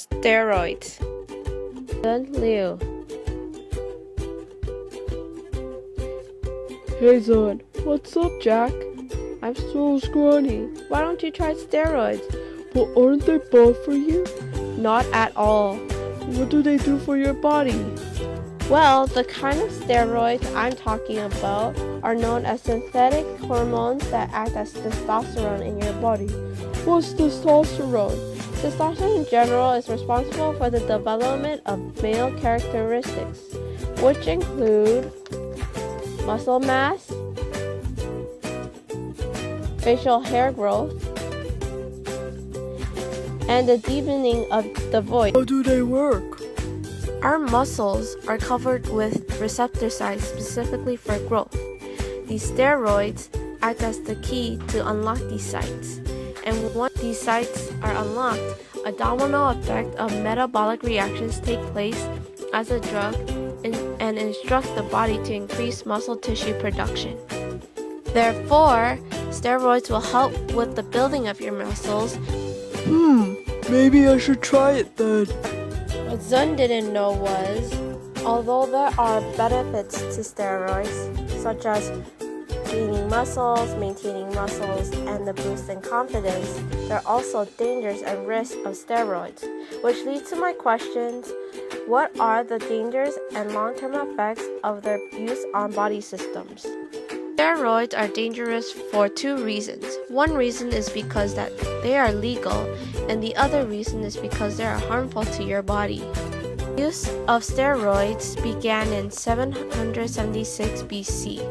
Steroids. Liu. Hey son, what's up, Jack? I'm so scrawny. Why don't you try steroids? But aren't they bad for you? Not at all. What do they do for your body? Well, the kind of steroids I'm talking about are known as synthetic hormones that act as testosterone in your body. What's testosterone? Testosterone in general is responsible for the development of male characteristics, which include muscle mass, facial hair growth, and the deepening of the voice. How do they work? Our muscles are covered with receptor sites specifically for growth. These steroids act as the key to unlock these sites. And once these sites are unlocked, a domino effect of metabolic reactions take place as a drug and instruct the body to increase muscle tissue production. Therefore, steroids will help with the building of your muscles. Maybe I should try it then. What Zun didn't know was, although there are benefits to steroids, such as gaining muscles, maintaining muscles, and the boost in confidence, there are also dangers and risks of steroids, which leads to my questions. What are the dangers and long-term effects of their use on body systems? Steroids are dangerous for two reasons. One reason is because that they are legal, and the other reason is because they are harmful to your body. The use of steroids began in 776 BC.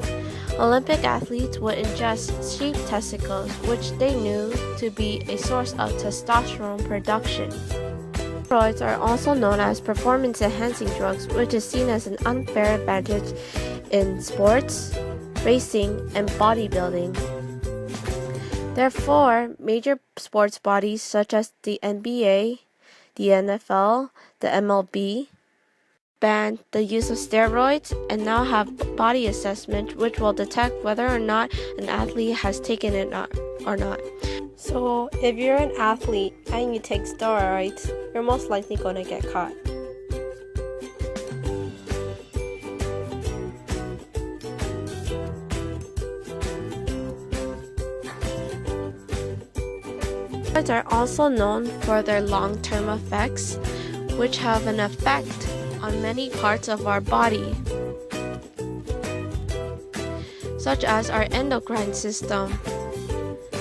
Olympic athletes would ingest sheep testicles, which they knew to be a source of testosterone production. Steroids are also known as performance-enhancing drugs, which is seen as an unfair advantage in sports, racing, and bodybuilding. Therefore, major sports bodies such as the NBA, the NFL, the MLB banned the use of steroids and now have body assessment which will detect whether or not an athlete has taken it or not. So, if you're an athlete and you take steroids, you're most likely going to get caught. Steroids are also known for their long-term effects, which have an effect on many parts of our body, such as our endocrine system.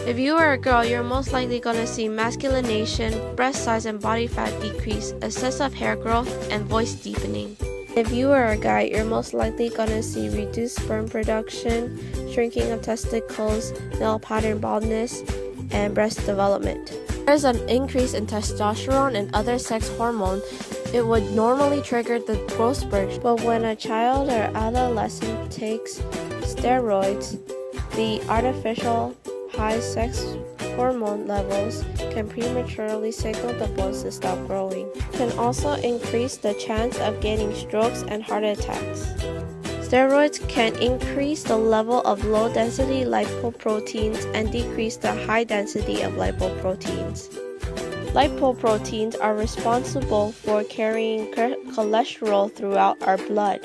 If you are a girl, you're most likely going to see masculination, breast size and body fat decrease, excessive hair growth, and voice deepening. If you are a guy, you're most likely going to see reduced sperm production, shrinking of testicles, male pattern baldness, and breast development. There's an increase in testosterone and other sex hormones. It would normally trigger the growth spurt, but when a child or adolescent takes steroids, the artificial high sex hormone levels can prematurely signal the bones to stop growing. It can also increase the chance of getting strokes and heart attacks. Steroids can increase the level of low-density lipoproteins and decrease the high density of lipoproteins. Lipoproteins are responsible for carrying cholesterol throughout our blood.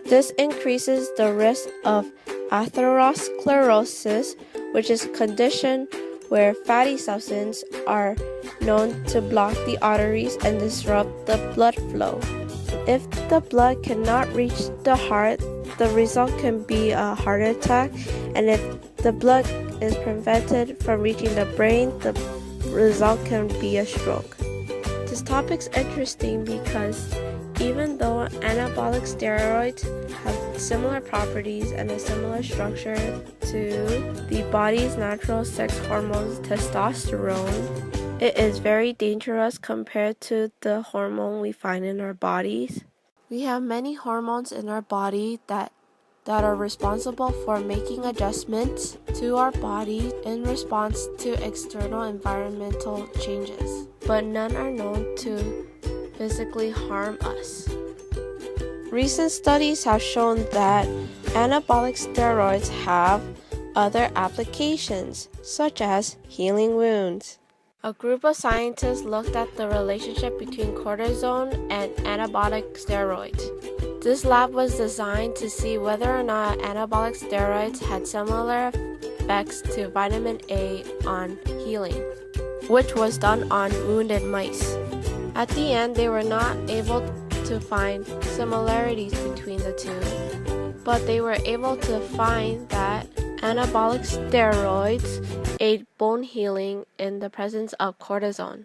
This increases the risk of atherosclerosis, which is a condition where fatty substances are known to block the arteries and disrupt the blood flow. If the blood cannot reach the heart, the result can be a heart attack, and if the blood is prevented from reaching the brain, the result can be a stroke. This topic's interesting because even though anabolic steroids have similar properties and a similar structure to the body's natural sex hormone testosterone, it is very dangerous compared to the hormone we find in our bodies. We have many hormones in our body that are responsible for making adjustments to our body in response to external environmental changes, but none are known to physically harm us. Recent studies have shown that anabolic steroids have other applications, such as healing wounds. A group of scientists looked at the relationship between cortisone and anabolic steroids. This lab was designed to see whether or not anabolic steroids had similar effects to vitamin A on healing, which was done on wounded mice. At the end, they were not able to find similarities between the two, but they were able to find that anabolic steroids aid bone healing in the presence of cortisone.